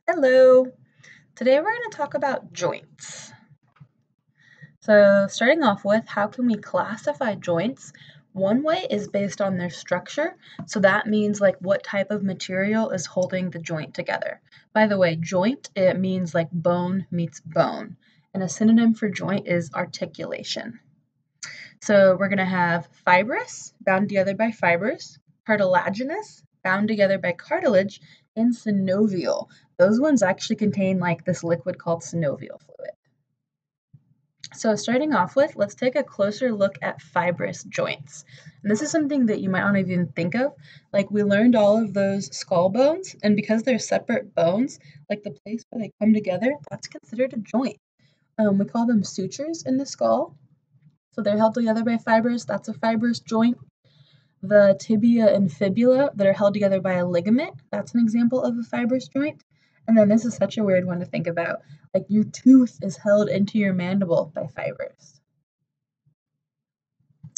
Hello. Today we're going to talk about joints. So, starting off with, how can we classify joints? One way is based on their structure. So that means like what type of material is holding the joint together. By the way, joint, it means like bone meets bone. And a synonym for joint is articulation. So we're going to have fibrous, bound together by fibers, cartilaginous, bound together by cartilage, and synovial. Those ones actually contain like this liquid called synovial fluid. So starting off with, let's take a closer look at fibrous joints. And this is something that you might not even think of. Like we learned all of those skull bones, and because they're separate bones, like the place where they come together, that's considered a joint. We call them sutures in the skull. So they're held together by fibers. That's a fibrous joint. The tibia and fibula that are held together by a ligament, that's an example of a fibrous joint. And then this is such a weird one to think about. Like your tooth is held into your mandible by fibers.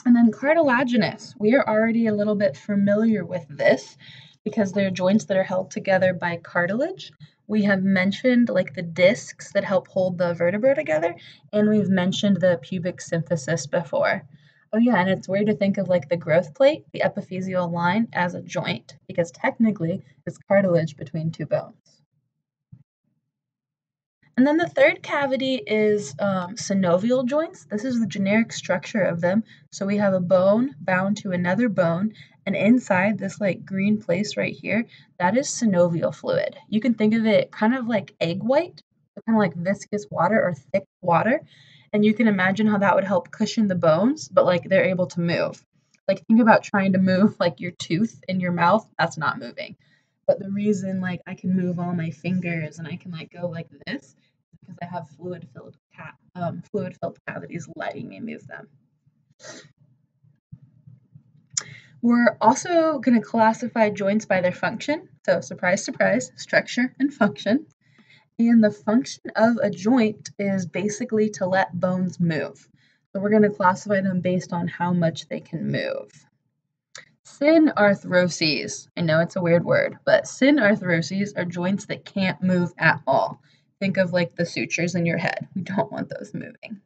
And then cartilaginous. We are already a little bit familiar with this because they're joints that are held together by cartilage. We have mentioned like the discs that help hold the vertebra together, and we've mentioned the pubic symphysis before. Oh yeah, and it's weird to think of like the growth plate, the epiphyseal line, as a joint because technically it's cartilage between two bones. And then the third cavity is synovial joints. This is the generic structure of them. So we have a bone bound to another bone, and inside this like green place right here, that is synovial fluid. You can think of it kind of like egg white, kind of like viscous water or thick water. And you can imagine how that would help cushion the bones, but like they're able to move. Like think about trying to move like your tooth in your mouth, that's not moving. But the reason like I can move all my fingers and I can like go like this is because I have fluid-filled cavities letting me move them. We're also going to classify joints by their function. So surprise, surprise, structure and function. And the function of a joint is basically to let bones move. So we're going to classify them based on how much they can move. Synarthroses. I know it's a weird word, but synarthroses are joints that can't move at all. Think of like the sutures in your head. We don't want those moving.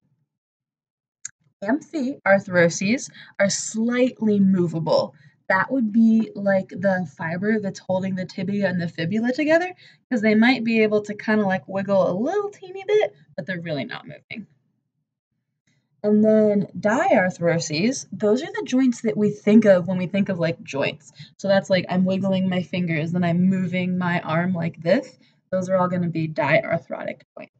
Amphiarthroses are slightly movable. That would be like the fiber that's holding the tibia and the fibula together, because they might be able to kind of like wiggle a little teeny bit, but they're really not moving. And then diarthroses, those are the joints that we think of when we think of like joints. So that's like I'm wiggling my fingers and I'm moving my arm like this. Those are all going to be diarthrotic joints.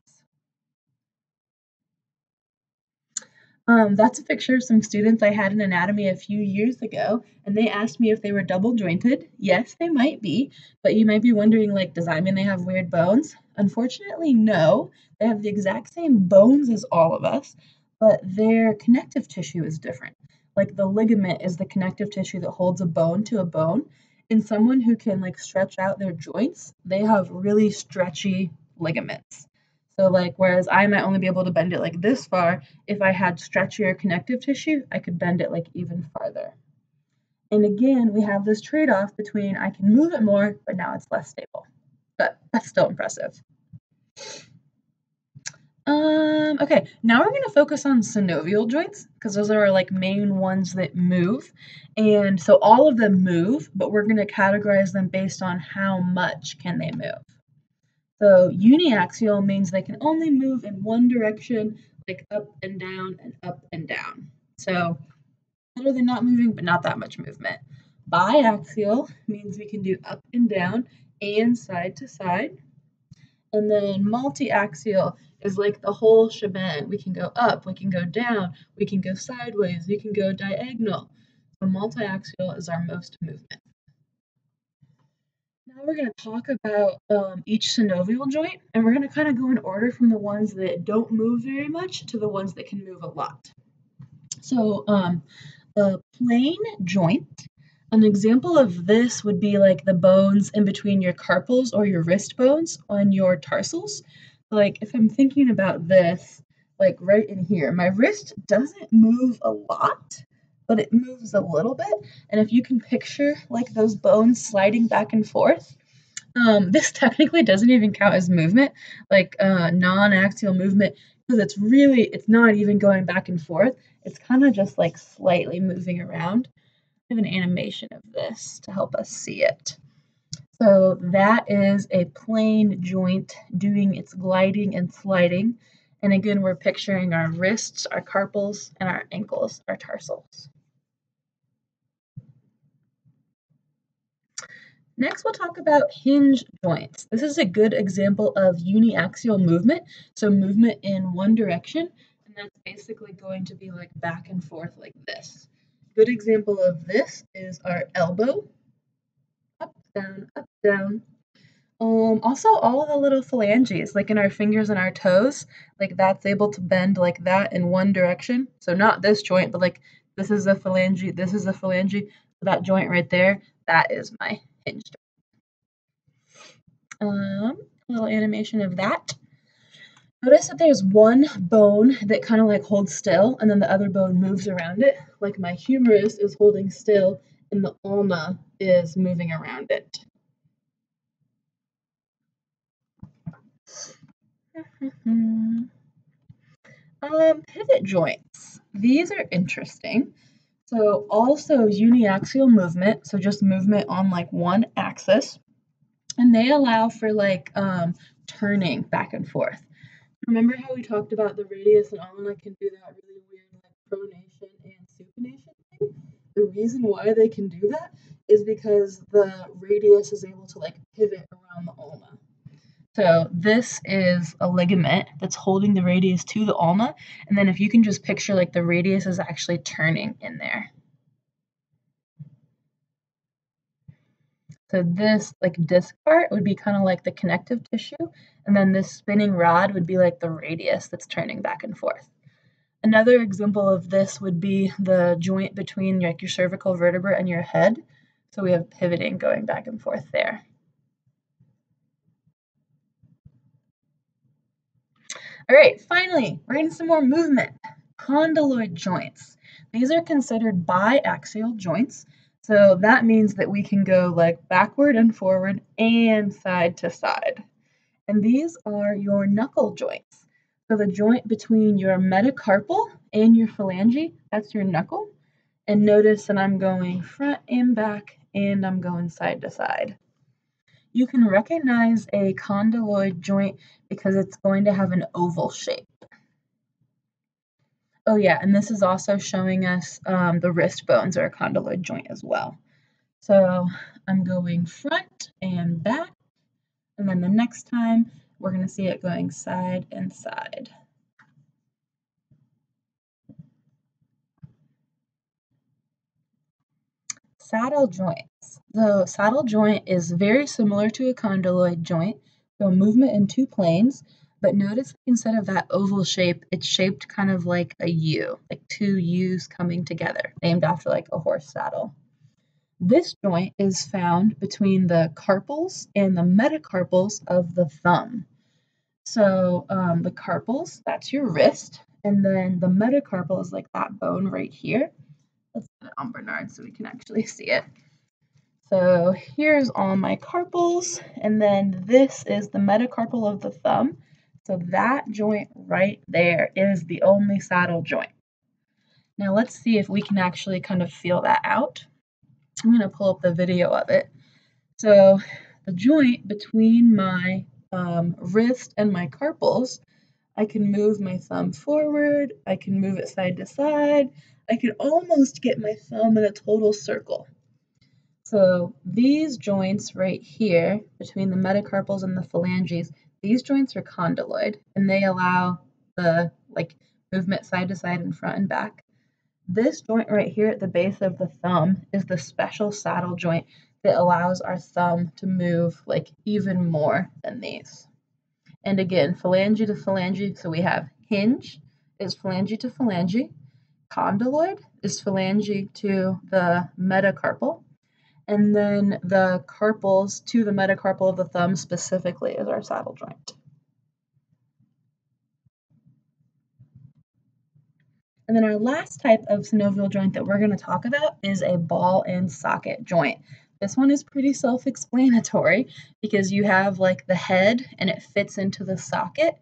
That's a picture of some students I had in anatomy a few years ago, and they asked me if they were double jointed. Yes, they might be, but you might be wondering, like, does that mean they have weird bones? Unfortunately, no. They have the exact same bones as all of us, but their connective tissue is different. Like the ligament is the connective tissue that holds a bone to a bone. In someone who can like stretch out their joints, they have really stretchy ligaments. So like whereas I might only be able to bend it like this far, if I had stretchier connective tissue, I could bend it like even farther. And again, we have this trade-off between I can move it more, but now it's less stable. But that's still impressive. Okay, now we're gonna focus on synovial joints because those are our like main ones that move. And so all of them move, but we're gonna categorize them based on how much can they move. So uniaxial means they can only move in one direction, like up and down and up and down. So better than not moving, but not that much movement. Biaxial means we can do up and down and side to side. And then multiaxial is like the whole shebang. We can go up, we can go down, we can go sideways, we can go diagonal. So multiaxial is our most movement. Now we're going to talk about each synovial joint, and we're going to kind of go in order from the ones that don't move very much to the ones that can move a lot. So the plane joint, an example of this would be like the bones in between your carpals or your wrist bones on your tarsals. Like if I'm thinking about this, like right in here, my wrist doesn't move a lot, but it moves a little bit. And if you can picture like those bones sliding back and forth, This technically doesn't even count as movement, like non-axial movement, because it's not even going back and forth. It's kind of just like slightly moving around. I have an animation of this to help us see it. So that is a plain joint doing its gliding and sliding. And again, we're picturing our wrists, our carpals, and our ankles, our tarsals. Next, we'll talk about hinge joints. This is a good example of uniaxial movement, so movement in one direction, and that's basically going to be like back and forth like this. Good example of this is our elbow, up, down, up, down. Also all of the little phalanges, like in our fingers and our toes, like that's able to bend like that in one direction. So not this joint, but like this is a phalange, this is a phalange. So that joint right there, that is my hinge joint. A little animation of that. Notice that there's one bone that kind of like holds still, and then the other bone moves around it. Like my humerus is holding still, and the ulna is moving around it. Pivot joints. These are interesting. So also uniaxial movement, so just movement on like one axis, and they allow for like turning back and forth. Remember how we talked about the radius and ulna can do that really weird like pronation and supination thing? The reason why they can do that is because the radius is able to like pivot around the ulna. So this is a ligament that's holding the radius to the ulna, and then if you can just picture like the radius is actually turning in there. So this like disc part would be kind of like the connective tissue, and then this spinning rod would be like the radius that's turning back and forth. Another example of this would be the joint between like your cervical vertebra and your head. So we have pivoting going back and forth there. All right, finally, we're getting some more movement. Condyloid joints. These are considered biaxial joints. So that means that we can go like backward and forward and side to side. And these are your knuckle joints. So the joint between your metacarpal and your phalange, that's your knuckle. And notice that I'm going front and back, and I'm going side to side. You can recognize a condyloid joint because it's going to have an oval shape. Oh yeah, and this is also showing us the wrist bones are a condyloid joint as well. So I'm going front and back, and then the next time we're going to see it going side and side. Saddle joints. The saddle joint is very similar to a condyloid joint, so movement in two planes, but notice instead of that oval shape, it's shaped kind of like a U, like two U's coming together, named after like a horse saddle. This joint is found between the carpals and the metacarpals of the thumb. So the carpals, that's your wrist, and then the metacarpal is like that bone right here. Let's put it on Bernard so we can actually see it. So here's all my carpals, and then this is the metacarpal of the thumb. So that joint right there is the only saddle joint. Now let's see if we can actually kind of feel that out. I'm going to pull up the video of it. So the joint between my wrist and my carpals, I can move my thumb forward, I can move it side to side, I can almost get my thumb in a total circle. So these joints right here, between the metacarpals and the phalanges, these joints are condyloid, and they allow the movement side to side and front and back. This joint right here at the base of the thumb is the special saddle joint that allows our thumb to move like even more than these. And again, phalange to phalange, so we have hinge is phalange to phalange, condyloid is phalange to the metacarpal, and then the carpals to the metacarpal of the thumb specifically is our saddle joint. And then our last type of synovial joint that we're going to talk about is a ball and socket joint. This one is pretty self-explanatory because you have like the head and it fits into the socket.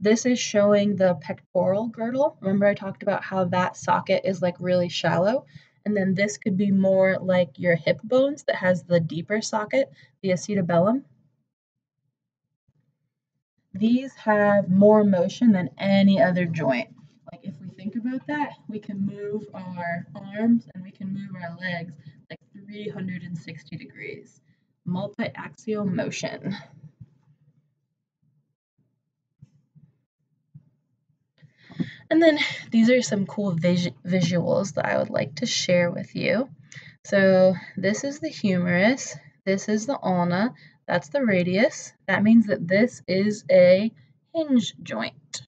This is showing the pectoral girdle. Remember I talked about how that socket is like really shallow? And then this could be more like your hip bones that has the deeper socket, the acetabellum. These have more motion than any other joint. Like if we think about that, we can move our arms and we can move our legs like 360 degrees. Multi-axial motion. And then these are some cool visuals that I would like to share with you. So this is the humerus, this is the ulna, that's the radius. That means that this is a hinge joint.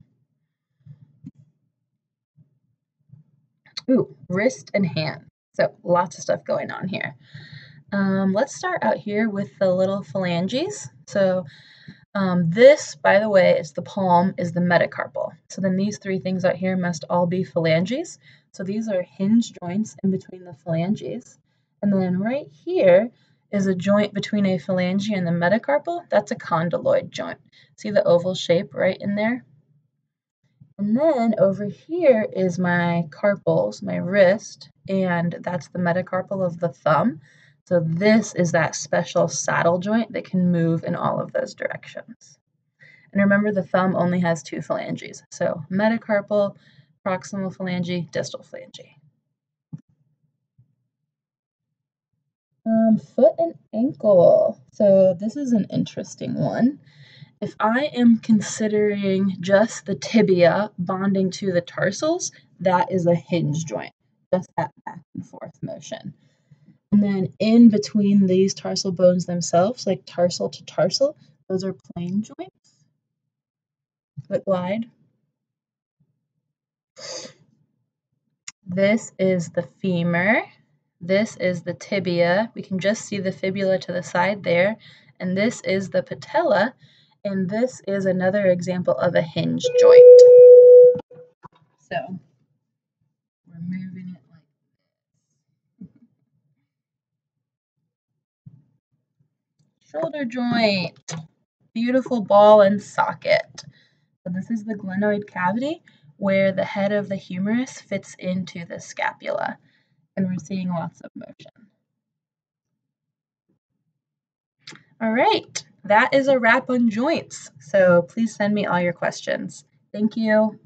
Ooh, wrist and hand. So lots of stuff going on here. Let's start out here with the little phalanges. So this, by the way, is the palm, is the metacarpal. So then these three things out here must all be phalanges. So these are hinge joints in between the phalanges. And then right here is a joint between a phalange and the metacarpal. That's a condyloid joint. See the oval shape right in there? And then over here is my carpals, my wrist, and that's the metacarpal of the thumb. So this is that special saddle joint that can move in all of those directions. And remember, the thumb only has two phalanges. So metacarpal, proximal phalange, distal phalange. Foot and ankle. So this is an interesting one. If I am considering just the tibia bonding to the tarsals, that is a hinge joint, just that back and forth motion. And then in between these tarsal bones themselves, like tarsal to tarsal, those are plane joints that glide. This is the femur. This is the tibia. We can just see the fibula to the side there. And this is the patella. And this is another example of a hinge joint. So we're moving it like this. Shoulder joint. Beautiful ball and socket. So this is the glenoid cavity where the head of the humerus fits into the scapula. And we're seeing lots of motion. All right, that is a wrap on joints. So please send me all your questions. Thank you.